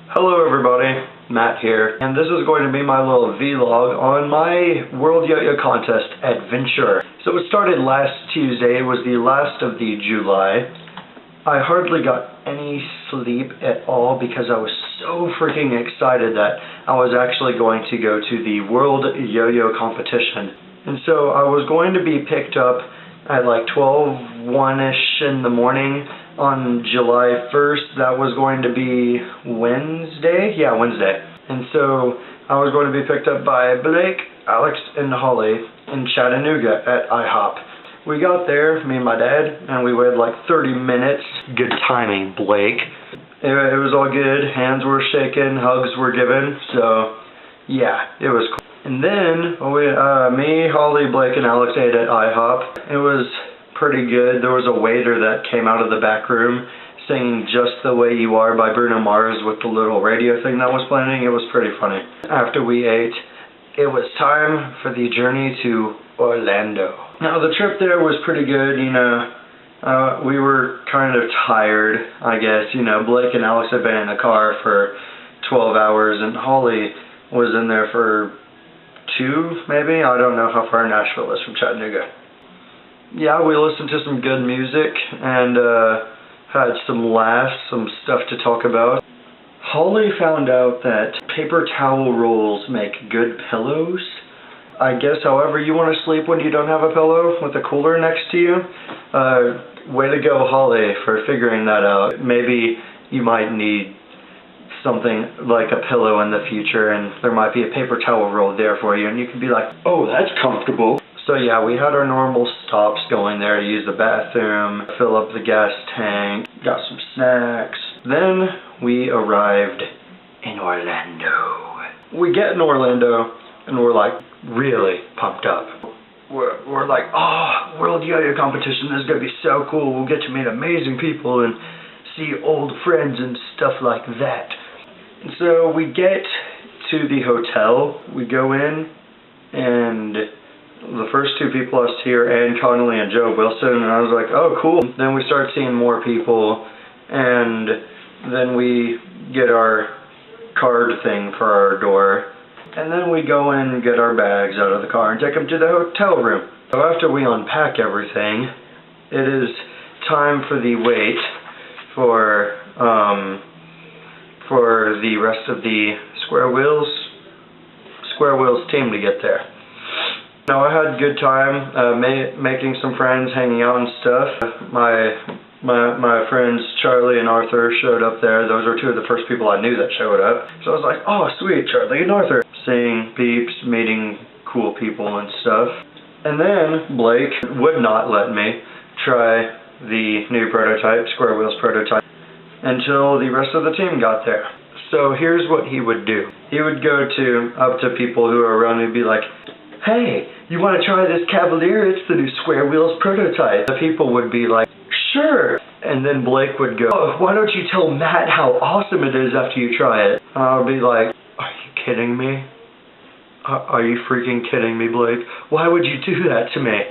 Hello everybody, Matt here, and this is going to be my little vlog on my World Yo-Yo Contest adventure. So it started last Tuesday, it was the last of the July. I hardly got any sleep at all because I was so freaking excited that I was actually going to go to the World Yo-Yo competition. And so I was going to be picked up at like 12:01-ish in the morning on July 1st. That was going to be Wednesday? Yeah, Wednesday. And so I was going to be picked up by Blake, Alex, and Holly in Chattanooga at IHOP. We got there, me and my dad, and we waited like 30 minutes. Good timing, Blake. It was all good. Hands were shaken, hugs were given, so yeah, it was cool. And then me, Holly, Blake, and Alex ate at IHOP. It was pretty good. There was a waiter that came out of the back room singing Just the Way You Are by Bruno Mars with the little radio thing that was playing. It was pretty funny. After we ate, it was time for the journey to Orlando. Now the trip there was pretty good, you know. We were kind of tired, I guess. You know, Blake and Alex had been in the car for 12 hours and Holly was in there for 2, maybe? I don't know how far Nashville is from Chattanooga. Yeah, we listened to some good music and had some laughs, some stuff to talk about. Holly found out that paper towel rolls make good pillows. I guess however you want to sleep when you don't have a pillow with a cooler next to you. Way to go, Holly, for figuring that out. Maybe you might need something like a pillow in the future and there might be a paper towel roll there for you and you can be like, oh, that's comfortable. So yeah, we had our normal stops going there to use the bathroom, fill up the gas tank, got some snacks. Then we arrived in Orlando. We get in Orlando and we're like really pumped up. We're like, oh, World Yo-Yo competition, this is going to be so cool. We'll get to meet amazing people and see old friends and stuff like that. And so we get to the hotel, we go in and the first 2 people I see are Ann Connolly and Joe Wilson, and I was like, oh, cool. Then we start seeing more people, and then we get our card thing for our door, and then we go in and get our bags out of the car and take them to the hotel room. So after we unpack everything, it is time for the wait for the rest of the Square Wheels team to get there. Now I had a good time making some friends, hanging out and stuff. My friends Charlie and Arthur showed up there. Those were 2 of the first people I knew that showed up. So I was like, oh sweet, Charlie and Arthur. Seeing peeps, meeting cool people and stuff. And then Blake would not let me try the new prototype, Square Wheels prototype, until the rest of the team got there. So here's what he would do. He would go up to people who are around and be like, hey, you want to try this Cavalier? It's the new Square Wheels prototype. The people would be like, sure. And then Blake would go, oh, why don't you tell Matt how awesome it is after you try it? And I would be like, are you kidding me? Are you freaking kidding me, Blake? Why would you do that to me?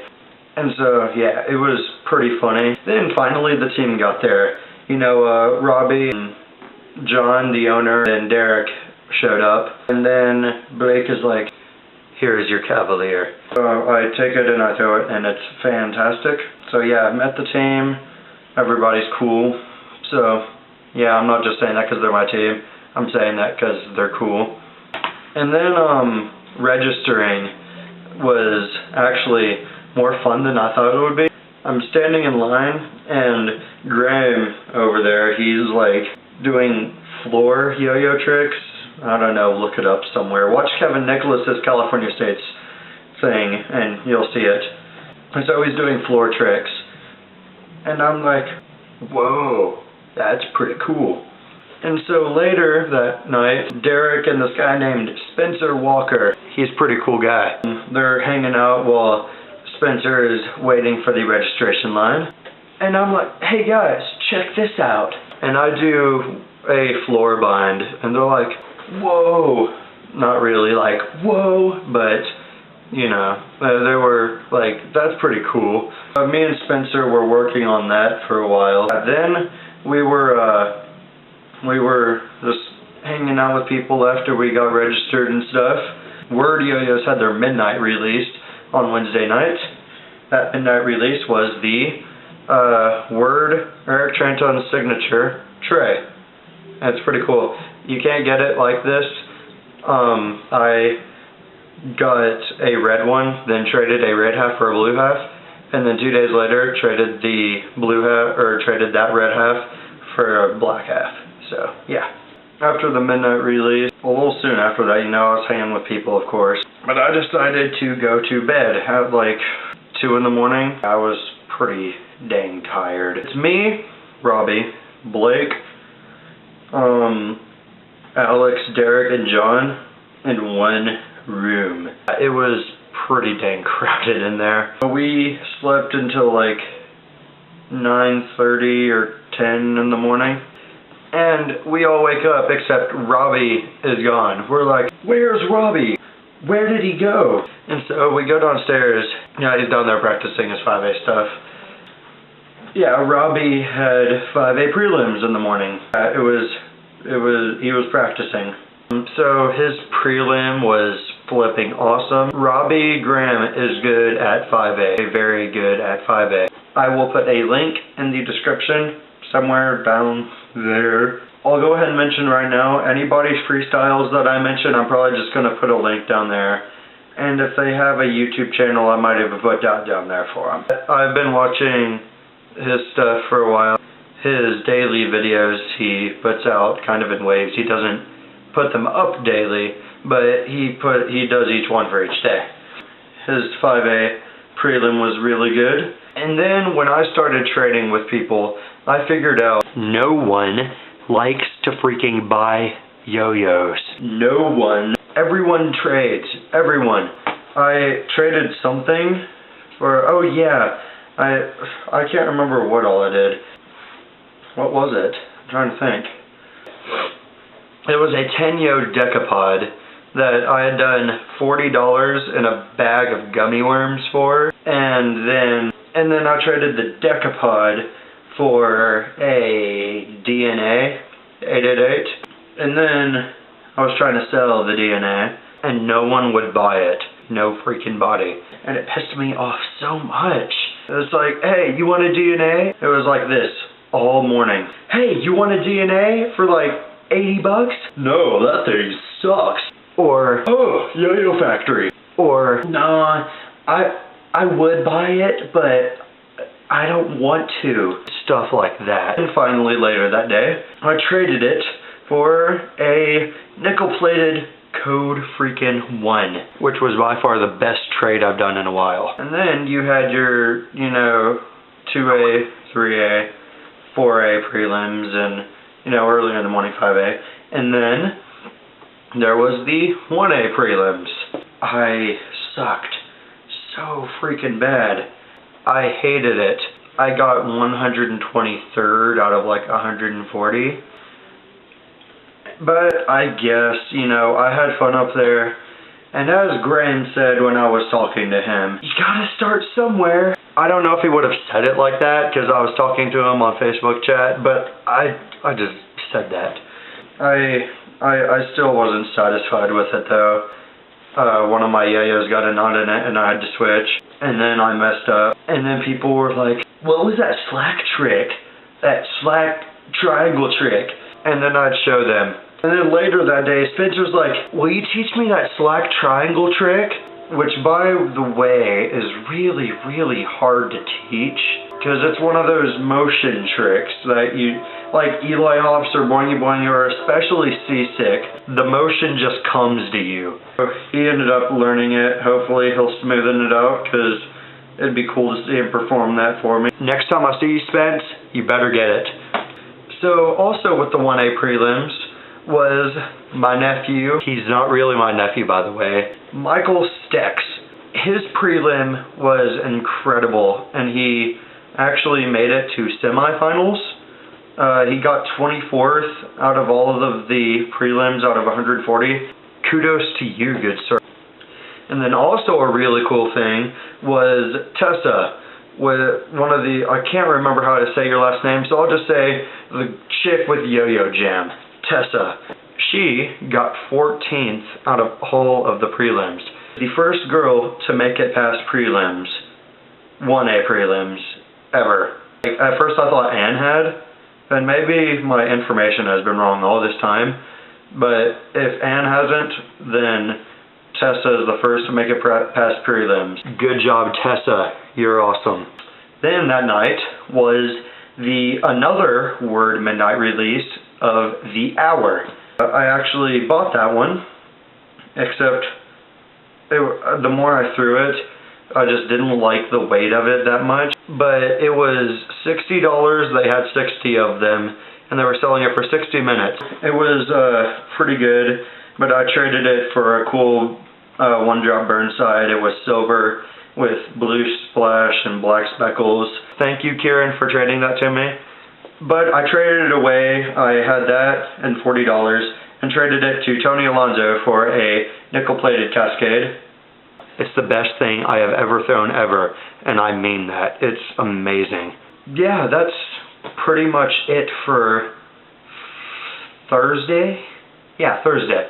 And so, yeah, it was pretty funny. Then finally the team got there. You know, Robbie and John, the owner, and Derek showed up. And then Blake is like, here is your Cavalier. So I take it and I throw it and it's fantastic. So yeah, I met the team. Everybody's cool. So yeah, I'm not just saying that because they're my team. I'm saying that because they're cool. And then registering was actually more fun than I thought it would be. I'm standing in line and Graham over there, he's like doing floor yo-yo tricks. I don't know, look it up somewhere. Watch Kevin Nicholas's California States thing and you'll see it. And so he's doing floor tricks. And I'm like, whoa, that's pretty cool. And so later that night, Derek and this guy named Spencer Walker, he's a pretty cool guy. They're hanging out while Spencer is waiting for the registration line. And I'm like, hey guys, check this out. And I do a floor bind and they're like, whoa. Not really like, whoa, but you know, they were like, that's pretty cool. Me and Spencer were working on that for a while. Then we were just hanging out with people after we got registered and stuff. Word Yo-Yos had their midnight release on Wednesday night. That midnight release was the Word Eric Tranton's signature tray. That's pretty cool. You can't get it like this. I got a red one, then traded a red half for a blue half, and then 2 days later traded the blue half, or traded that red half for a black half. So yeah. After the midnight release, a little soon after that, you know, I was hanging with people, of course. But I decided to go to bed at like 2 in the morning. I was pretty dang tired. It's me, Robbie, Blake, Alex, Derek, and John in one room. It was pretty dang crowded in there. We slept until like 9:30 or 10 in the morning. And we all wake up except Robbie is gone. We're like, where's Robbie? Where did he go? And so we go downstairs. Yeah, he's down there practicing his 5A stuff. Yeah, Robbie had 5A prelims in the morning. He was practicing. So his prelim was flipping awesome. Robbie Graham is good at 5A, very good at 5A. I will put a link in the description somewhere down there. I'll go ahead and mention right now, anybody's freestyles that I mention, I'm probably just going to put a link down there. And if they have a YouTube channel, I might even put that down there for them. I've been watching his stuff for a while. His daily videos he puts out kind of in waves. He doesn't put them up daily, but he does each one for each day. His 5A prelim was really good. And then when I started trading with people, I figured out no one likes to freaking buy yo-yos. No one. Everyone trades. Everyone. I traded something for, oh yeah, I can't remember what all I did. What was it? I'm trying to think. It was a 10-yo decapod that I had done $40 in a bag of gummy worms for, and then I traded the decapod for a DNA 888, and then I was trying to sell the DNA, and no one would buy it. No freaking body. And it pissed me off so much. It was like, hey, you want a DNA? It was like this all morning. Hey, you want a DNA for like 80 bucks? No, that thing sucks. Or, oh, Yo-Yo Factory. Or, nah, I would buy it, but I don't want to. Stuff like that. And finally, later that day, I traded it for a nickel-plated Code freaking 1, which was by far the best trade I've done in a while. And then you had your, you know, 2A, 3A, 4A prelims, and, you know, early in the morning 5A. And then there was the 1A prelims. I sucked so freaking bad. I hated it. I got 123rd out of like 140. But I guess, you know, I had fun up there. And as Graham said when I was talking to him, you gotta start somewhere. I don't know if he would have said it like that because I was talking to him on Facebook chat, but I just said that. I still wasn't satisfied with it though. One of my yo-yos got a knot in it and I had to switch. And then I messed up. And then people were like, what was that slack trick? That slack triangle trick? And then I'd show them. And then later that day, Spencer's like, will you teach me that slack triangle trick? Which, by the way, is really, really hard to teach. Because it's one of those motion tricks that you, like Eli Hops or Boingy Boingy or especially Seasick, the motion just comes to you. So he ended up learning it. Hopefully he'll smoothen it out because it'd be cool to see him perform that for me. Next time I see you, Spence, you better get it. So also with the 1A prelims was my nephew. He's not really my nephew, by the way. Michael Stecz. His prelim was incredible, and he actually made it to semifinals. He got 24th out of all of the prelims out of 140. Kudos to you, good sir. And then also a really cool thing was Tessa. With one of the, I can't remember how to say your last name, so I'll just say the chick with Yo-Yo Jam, Tessa. She got 14th out of all of the prelims. The first girl to make it past prelims, 1A prelims, ever. At first I thought Anne had, and maybe my information has been wrong all this time, but if Anne hasn't, then Tessa is the first to make it past prelims. Good job, Tessa. You're awesome. Then that night was another Word Midnight release of The Hour. I actually bought that one, except the more I threw it, I just didn't like the weight of it that much. But it was $60, they had 60 of them, and they were selling it for 60 minutes. It was pretty good, but I traded it for a cool one-drop Burnside. It was silver with blue splash and black speckles. Thank you, Kieran, for trading that to me. But I traded it away. I had that and $40 and traded it to Tony Alonso for a nickel-plated Cascade. It's the best thing I have ever thrown ever, and I mean that. It's amazing. Yeah, that's pretty much it for Thursday. Yeah, Thursday.